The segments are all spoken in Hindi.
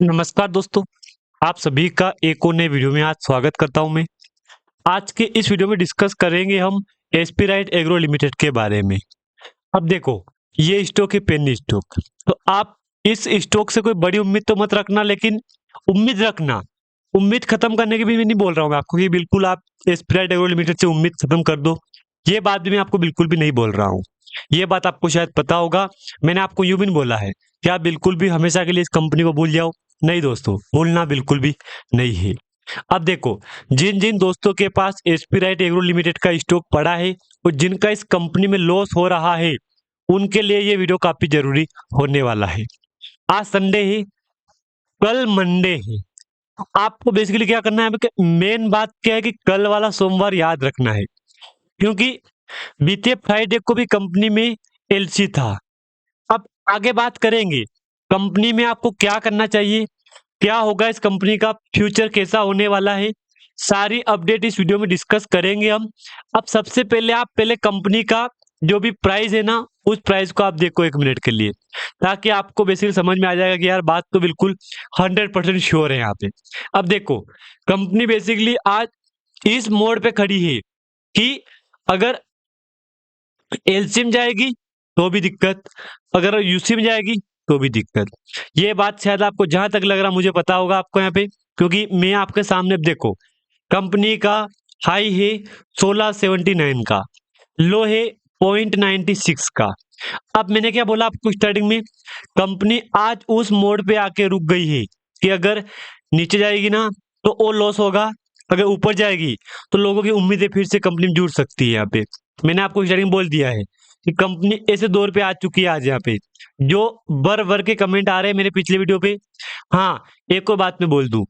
नमस्कार दोस्तों, आप सभी का एक और नए वीडियो में आज स्वागत करता हूं मैं। आज के इस वीडियो में डिस्कस करेंगे हम एसपी राइट एग्रो लिमिटेड के बारे में। अब देखो, ये स्टॉक है पेनी स्टॉक। तो आप इस स्टॉक से कोई बड़ी उम्मीद तो मत रखना, लेकिन उम्मीद रखना। उम्मीद खत्म करने की भी मैं नहीं बोल रहा हूँ मैं आपको कि बिल्कुल आप एसपी राइट एग्रो लिमिटेड से उम्मीद खत्म कर दो। ये बात भी मैं आपको बिल्कुल भी नहीं बोल रहा हूँ। ये बात आपको शायद पता होगा। मैंने आपको यूं भी नहीं बोला है कि आप बिल्कुल भी हमेशा के लिए इस कंपनी को भूल जाओ। नहीं दोस्तों, भूलना बिल्कुल भी नहीं है। अब देखो, जिन जिन दोस्तों के पास एसपी राइट एग्रो लिमिटेड का स्टॉक पड़ा है और जिनका इस कंपनी में लॉस हो रहा है, उनके लिए ये वीडियो काफी जरूरी होने वाला है। आज संडे है, कल मंडे है। आपको बेसिकली क्या करना है, मेन बात क्या है कि कल वाला सोमवार याद रखना है, क्योंकि बीते फ्राइडे को भी कंपनी में एलसी था। अब आगे बात करेंगे कंपनी में आपको क्या करना चाहिए, क्या होगा, इस कंपनी का फ्यूचर कैसा होने वाला है। सारी अपडेट इस वीडियो में डिस्कस करेंगे हम। अब सबसे पहले आप पहले कंपनी का जो भी प्राइस है ना, उस प्राइस को आप देखो 1 मिनट के लिए, ताकि आपको बेसिकली समझ में आ जाएगा कि यार बात तो बिल्कुल 100% श्योर है यहाँ पे। अब देखो, कंपनी बेसिकली आज इस मोड पे खड़ी है कि अगर एलसी में जाएगी तो भी दिक्कत, अगर यूसी में जाएगी तो भी दिक्कत। ये बात शायद आपको जहां तक लग रहा मुझे पता होगा आपको यहाँ पे, क्योंकि मैं आपके सामने अब देखो, कंपनी का हाई है 1679 का, लो है 0.96 का। अब मैंने क्या बोला आपको स्टार्टिंग में, कंपनी आज उस मोड पे आके रुक गई है कि अगर नीचे जाएगी ना तो और लॉस होगा, अगर ऊपर जाएगी तो लोगों की उम्मीदें फिर से कंपनी में जुड़ सकती है। यहाँ पे मैंने आपको स्टार्टिंग बोल दिया है कि कंपनी ऐसे दौर पे आ चुकी है आज। यहाँ पे जो बर बर के कमेंट आ रहे हैं मेरे पिछले वीडियो पे। हाँ, एक और बात मैं बोल दूं,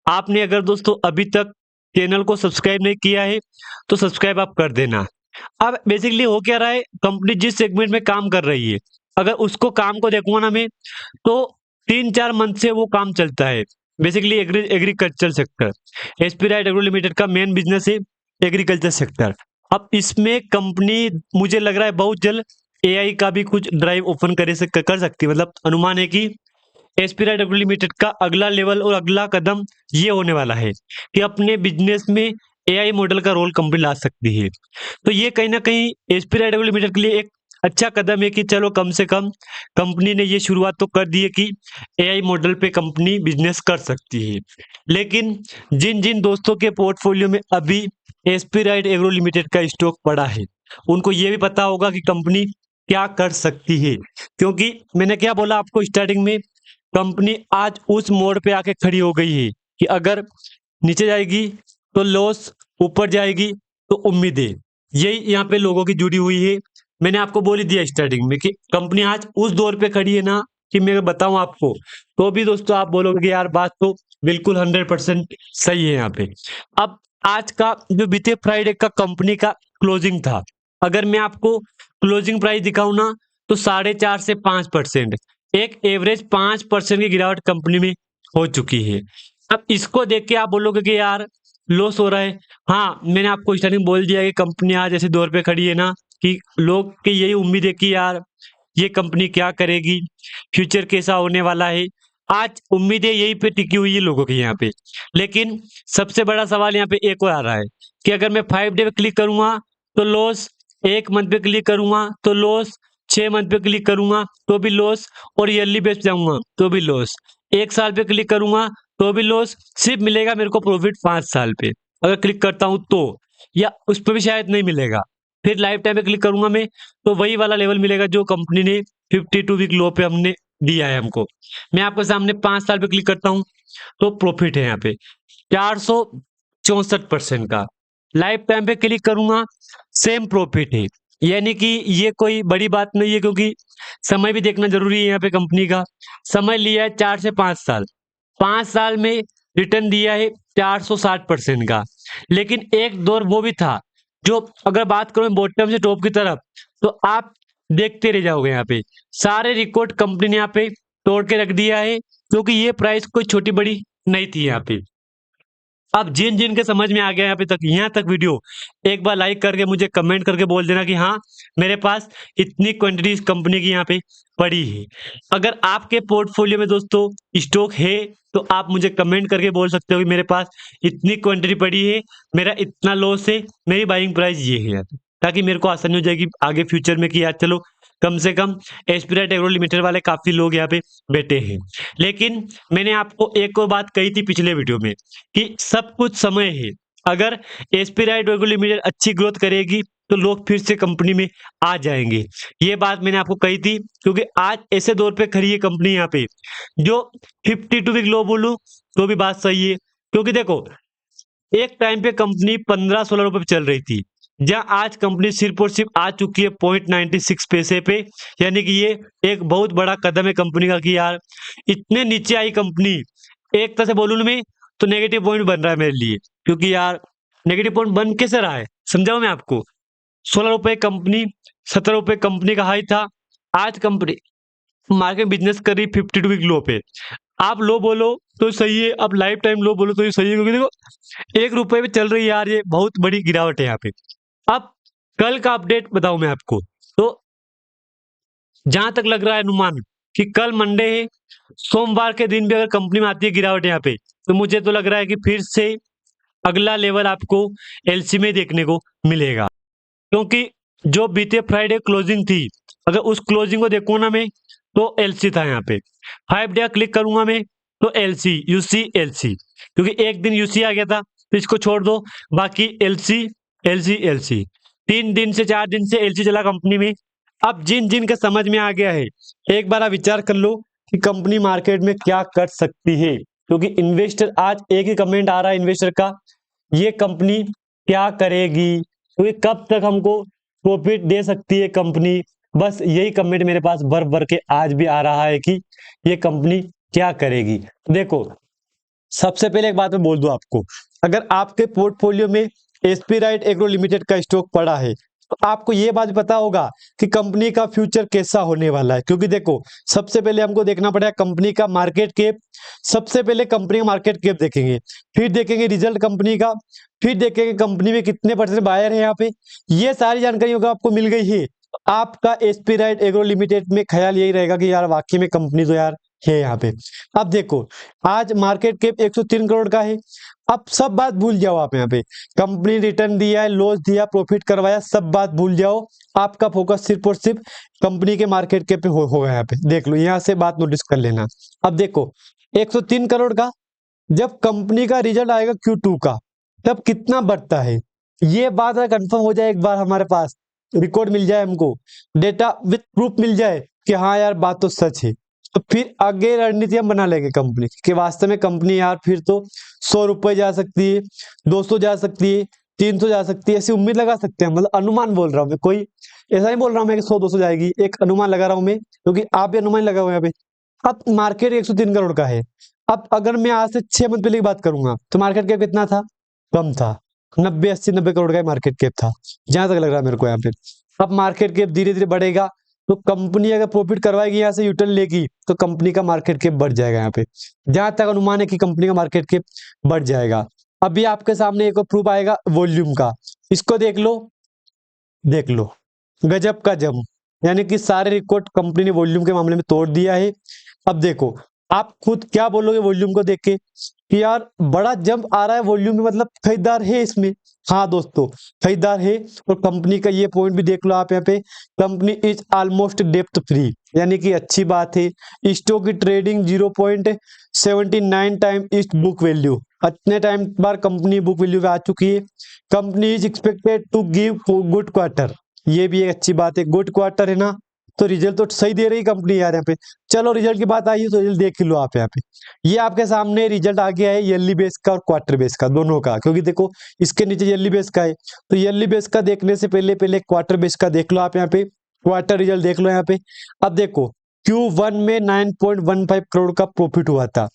आपने अगर दोस्तों अभी तक चैनल को सब्सक्राइब नहीं किया है तो सब्सक्राइब आप कर देना। अब बेसिकली हो क्या रहा है, कंपनी जिस सेगमेंट में काम कर रही है, अगर उसको काम को देखूंगा ना मैं, तो 3-4 मंथ से वो काम चलता है। बेसिकली एग्रीकल्चर सेक्टर, एस्पिराइट एग्रो लिमिटेड का मेन बिजनेस है एग्रीकल्चर सेक्टर। अब इसमें कंपनी मुझे लग रहा है बहुत जल्द एआई का भी कुछ ड्राइव ओपन कर सकती है। मतलब अनुमान है कि एस्पिराइट एग्रो लिमिटेड का अगला लेवल और अगला कदम ये होने वाला है कि अपने बिजनेस में एआई मॉडल का रोल कंपनी ला सकती है। तो ये कहीं ना कहीं एस्पिराइट एग्रो लिमिटेड के लिए एक अच्छा कदम है कि चलो कम से कम कंपनी ने ये शुरुआत तो कर दी है कि एआई मॉडल पे कंपनी बिजनेस कर सकती है। लेकिन जिन जिन दोस्तों के पोर्टफोलियो में अभी एस्पिराइट एग्रो लिमिटेड का स्टॉक पड़ा है, उनको ये भी पता होगा कि कंपनी क्या कर सकती है। क्योंकि मैंने क्या बोला आपको स्टार्टिंग में, कंपनी आज उस मोड़ पे आके खड़ी हो गई है कि अगर नीचे जाएगी तो लॉस, ऊपर जाएगी तो उम्मीदें। यही यहाँ पे लोगों की जुड़ी हुई है। मैंने आपको बोल ही दिया स्टार्टिंग में कि कंपनी आज उस दौर पे खड़ी है ना, कि मैं बताऊं आपको तो भी दोस्तों आप बोलोगे कि यार बात तो बिल्कुल 100% सही है यहाँ पे। अब आज का जो बीते फ्राइडे का कंपनी का क्लोजिंग था, अगर मैं आपको क्लोजिंग प्राइस दिखाऊं ना, तो 4.5 से 5%, एक एवरेज 5% की गिरावट कंपनी में हो चुकी है। अब इसको देख के आप बोलोगे कि यार लॉस हो रहा है। हाँ, मैंने आपको स्टार्टिंग बोल दिया कि कंपनी आज ऐसे दौर पे खड़ी है ना कि लोग की यही उम्मीद है कि यार ये कंपनी क्या करेगी, फ्यूचर कैसा होने वाला है। आज उम्मीदें यही पे टिकी हुई है लोगों की यहाँ पे। लेकिन सबसे बड़ा सवाल यहाँ पे एक और आ रहा है कि अगर मैं 5 डे पे क्लिक करूंगा तो लॉस, 1 मंथ पे क्लिक करूंगा तो लॉस, 6 मंथ पे क्लिक करूंगा तो भी लॉस, और ईयरली बेस पे जाऊंगा तो भी लॉस, 1 साल पे क्लिक करूंगा तो भी लॉस। सिर्फ मिलेगा मेरे को प्रॉफिट 5 साल पे अगर क्लिक करता हूं तो, या उस पर भी शायद नहीं मिलेगा। फिर लाइफ टाइम पे क्लिक करूंगा मैं तो वही वाला लेवल मिलेगा जो कंपनी ने 52 वीक लो पे हमने दिया है हमको। मैं आपके सामने 5 साल पे क्लिक करता हूँ तो प्रॉफिट है यहाँ पे 464% का। लाइफ टाइम पे क्लिक करूंगा, सेम प्रॉफिट है। यानी कि ये कोई बड़ी बात नहीं है, क्योंकि समय भी देखना जरूरी है यहाँ पे। कंपनी का समय लिया है 4 से 5 साल, 5 साल में रिटर्न दिया है 460% का। लेकिन एक दौर वो भी था जो, अगर बात करूं बॉटम से टॉप की तरफ, तो आप देखते रह जाओगे। यहाँ पे सारे रिकॉर्ड कंपनी ने यहाँ पे तोड़ के रख दिया है, क्योंकि ये प्राइस कोई छोटी बड़ी नहीं थी यहाँ पे। अब जिन जिन के समझ में आ गया यहाँ तक वीडियो, एक बार लाइक करके मुझे कमेंट करके बोल देना कि हाँ मेरे पास इतनी क्वांटिटी इस कंपनी की यहाँ पे पड़ी है। अगर आपके पोर्टफोलियो में दोस्तों स्टॉक है तो आप मुझे कमेंट करके बोल सकते हो कि मेरे पास इतनी क्वांटिटी पड़ी है, मेरा इतना लॉस है, मेरी बाइंग प्राइस ये है यार, ताकि मेरे को आसानी हो जाएगी आगे फ्यूचर में कि यार चलो कम से कम एस्पिराइट एग्रो लिमिटेड वाले काफी लोग यहाँ पे बैठे हैं। लेकिन मैंने आपको एक और बात कही थी पिछले वीडियो में कि सब कुछ समय है। अगर एस्पिराइट एग्रो लिमिटेड अच्छी ग्रोथ करेगी तो लोग फिर से कंपनी में आ जाएंगे। ये बात मैंने आपको कही थी, क्योंकि आज ऐसे दौर पे खड़ी है कंपनी यहाँ पे जो 52 वीक लो बोलूं तो भी बात सही है। क्योंकि देखो एक टाइम पे कंपनी 15-16 रुपए पे चल रही थी, जहां आज कंपनी सिर्फ और सिर्फ आ चुकी है 0.96 पैसे पे। यानी कि ये एक बहुत बड़ा कदम है कंपनी का कि यार इतने नीचे आई कंपनी। एक तरह से बोलूं ना मैं तो नेगेटिव पॉइंट बन रहा है मेरे लिए, क्योंकि यार नेगेटिव पॉइंट बन कैसे रहा है समझाओ मैं आपको। 16 रुपए कंपनी, 17 रुपए कंपनी का हाई था, आज कंपनी मार्केट बिजनेस कर रही 52 वीक लो पे। आप लो बोलो तो सही है, अब लाइफ टाइम लो बोलो तो ये सही है, क्योंकि देखो 1 रुपए पे चल रही है यार, ये बहुत बड़ी गिरावट है यहाँ पे। अब कल का अपडेट बताऊं मैं आपको, तो जहां तक लग रहा है अनुमान कि कल मंडे है, सोमवार के दिन भी अगर कंपनी में आती है गिरावट यहाँ पे, तो मुझे तो लग रहा है कि फिर से अगला लेवल आपको एलसी में देखने को मिलेगा। क्योंकि जो बीते फ्राइडे क्लोजिंग थी, अगर उस क्लोजिंग को देखूँ ना मैं तो एलसी था यहाँ पे। 5 डे क्लिक करूंगा मैं तो एलसी यूसी एलसी, क्योंकि एक दिन यूसी आ गया था तो इसको छोड़ दो, बाकी एलसी एलसी एलसी। 3 दिन से 4 दिन से एलसी चला कंपनी में। अब जिन जिन का समझ में आ गया है, एक बार आप विचार कर लो कि कंपनी मार्केट में क्या कर सकती है। क्योंकि इन्वेस्टर आज एक ही कमेंट आ रहा है इन्वेस्टर का, ये कंपनी क्या करेगी, क्योंकि कब तक हमको प्रॉफिट दे सकती है कंपनी। बस यही कमेंट मेरे पास भर भर के आज भी आ रहा है कि ये कंपनी क्या करेगी। देखो सबसे पहले एक बात मैं बोल दूं आपको, अगर आपके पोर्टफोलियो में एस्पिराइट एग्रो लिमिटेड का स्टॉक पड़ा है तो आपको ये बात पता होगा कि कंपनी का फ्यूचर कैसा होने वाला है। क्योंकि देखो सबसे पहले हमको देखना पड़ेगा कंपनी का मार्केट कैप। सबसे पहले कंपनी का मार्केट कैप देखेंगे, फिर देखेंगे रिजल्ट कंपनी का, फिर देखेंगे कंपनी में कितने परसेंट बायर है यहाँ पे। ये सारी जानकारी अगर आपको मिल गई है, आपका एस्पिराइट एग्रो लिमिटेड में ख्याल यही रहेगा कि यार वाकई में कंपनी तो यार है यहाँ पे। अब देखो आज मार्केट कैप 103 करोड़ का है। अब सब बात भूल जाओ, आप यहाँ पे कंपनी रिटर्न दिया है, लॉस दिया, प्रॉफिट करवाया, सब बात भूल जाओ। आपका फोकस सिर्फ और सिर्फ कंपनी के मार्केट कैप पे होगा। यहाँ पे देख लो, यहाँ से बात नोटिस कर लेना। अब देखो 103 करोड़ का, जब कंपनी का रिजल्ट आएगा Q2 का तब कितना बढ़ता है, ये बात अगर कंफर्म हो जाए, एक बार हमारे पास रिकॉर्ड मिल जाए, हमको डेटा विथ प्रूफ मिल जाए कि हाँ यार बात तो सच है, तो फिर आगे रणनीति हम बना लेंगे कंपनी कि वास्तव में कंपनी यार फिर तो 100 रुपए जा सकती है, 200 जा सकती है, 300 जा सकती है, ऐसी उम्मीद लगा सकते हैं। मतलब अनुमान बोल रहा हूँ मैं, कोई ऐसा नहीं बोल रहा हूँ मैं कि 100-200 जाएगी, एक अनुमान लगा रहा हूँ मैं, क्योंकि आप भी अनुमान लगा हुआ है यहाँ पे। अब मार्केट 103 करोड़ का है। अब अगर मैं आज से 6 मंथ पहले की बात करूंगा तो मार्केट कैप कितना था, कम था, 90-80-90 करोड़ का मार्केट कैप था, जहां तक लग रहा है मेरे को यहाँ पे। अब मार्केट कैप धीरे धीरे बढ़ेगा, तो कंपनी अगर प्रॉफिट करवाएगी यहाँ से यूटर्न लेगी तो कंपनी का मार्केट कैप बढ़ जाएगा। यहाँ पे जहां तक अनुमान है कि कंपनी का मार्केट कैप बढ़ जाएगा। अभी आपके सामने एक और प्रूफ आएगा वॉल्यूम का, इसको देख लो, देख लो गजब का जम, यानी कि सारे रिकॉर्ड कंपनी ने वॉल्यूम के मामले में तोड़ दिया है। अब देखो आप खुद क्या बोलोगे वॉल्यूम को देख के कि यार बड़ा जंप आ रहा है वॉल्यूम में, मतलब खरीदार है इसमें। हाँ दोस्तों खरीदार है, और कंपनी का ये पॉइंट भी देख लो आप यहाँ पे, कंपनी इज ऑलमोस्ट डेप्थ फ्री, यानी कि अच्छी बात है। स्टॉक की trading 0.79 time is book value, इतने टाइम बार कंपनी बुक वैल्यू पे आ चुकी है। Company is expected to give good quarter, ये भी एक अच्छी बात है, गुड क्वार्टर है ना, तो रिजल्ट तो सही दे रही कंपनी यार यहाँ पे। चलो रिजल्ट की बात आई है तो रिजल्ट देख लो आप यहाँ पे, ये आपके सामने रिजल्ट आ गया है ईयरली बेस का और क्वार्टर बेस का, दोनों का। क्योंकि देखो इसके नीचे ईयरली बेस का है, तो ईयरली बेस का देखने से पहले पहले क्वार्टर बेस का देख लो आप यहाँ पे, क्वार्टर रिजल्ट देख लो यहाँ पे। अब देखो Q1 में 9.15 करोड़ का प्रॉफिट हुआ था।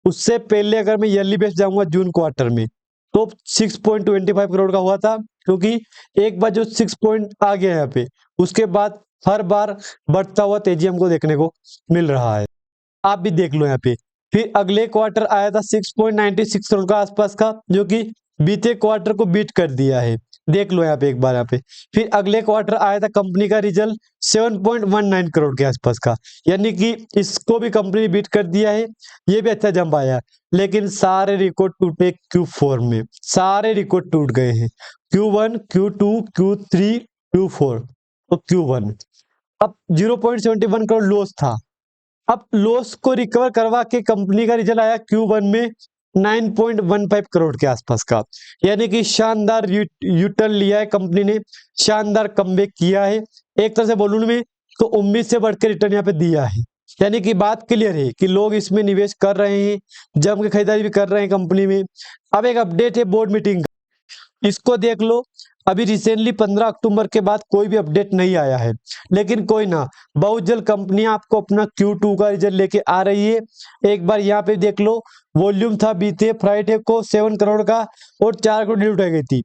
उससे पहले अगर मैं ईयरली बेस जाऊंगा जून क्वार्टर में तो 6.25 करोड़ का हुआ था। क्योंकि एक बार जो 6 पॉइंट आ गया यहाँ पे, उसके बाद हर बार बढ़ता हुआ तेजी हमको देखने को मिल रहा है। आप भी देख लो यहाँ पे फिर अगले क्वार्टर आया था 6.96 करोड़ का आसपास का, जो कि बीते क्वार्टर को बीट कर दिया है, देख लो यहाँ पे एक बार यहाँ पे। फिर अगले क्वार्टर आया था कंपनी का रिजल्ट 7.19 करोड़ के आसपास का, यानी कि इसको भी कंपनी ने बीट कर दिया है, ये भी अच्छा जंप आया। लेकिन सारे रिकॉर्ड टूटे Q4 में, सारे रिकॉर्ड टूट गए हैं, Q1, Q2, Q3, Q4 और Q1। अब 0.71 करोड़ लॉस था। अब लॉस को रिकवर करवा के कंपनी का रिजल्ट आया Q1 में 9.15 करोड़ के आसपास का, यानी कि शानदार यूटर्न लिया है कंपनी ने, शानदार कमबैक किया है। एक तरह से बोलूं मैं तो उम्मीद से बढ़ के रिटर्न यहाँ पे दिया है, यानी कि बात क्लियर है कि लोग इसमें निवेश कर रहे हैं, जम के खरीदारी भी कर रहे हैं कंपनी में। अब एक अपडेट है बोर्ड मीटिंग, इसको देख लो। अभी रिसेंटली 15 अक्टूबर के बाद कोई भी अपडेट नहीं आया है, लेकिन कोई ना, बहुत जल्द कंपनी आपको अपना Q2 का रिजल्ट लेके आ रही है। एक बार यहाँ पे देख लो, वॉल्यूम था बीते फ्राइडे को 7 करोड़ का और 4 करोड़ डील उठाई गई थी।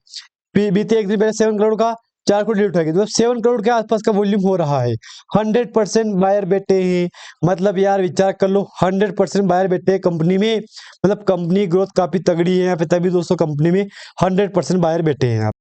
बीते एक दिन पहले 7 करोड़ का 4 करोड़ डील उठाई गई, मतलब 7 करोड़ के आसपास का वॉल्यूम हो रहा है। 100% बायर बैठे हैं, मतलब यार विचार कर लो, 100% बायर बैठे हैं कंपनी में, मतलब कंपनी ग्रोथ काफी तगड़ी है यहाँ पे, तभी दोस्तों कंपनी में 100% बायर बैठे हैं।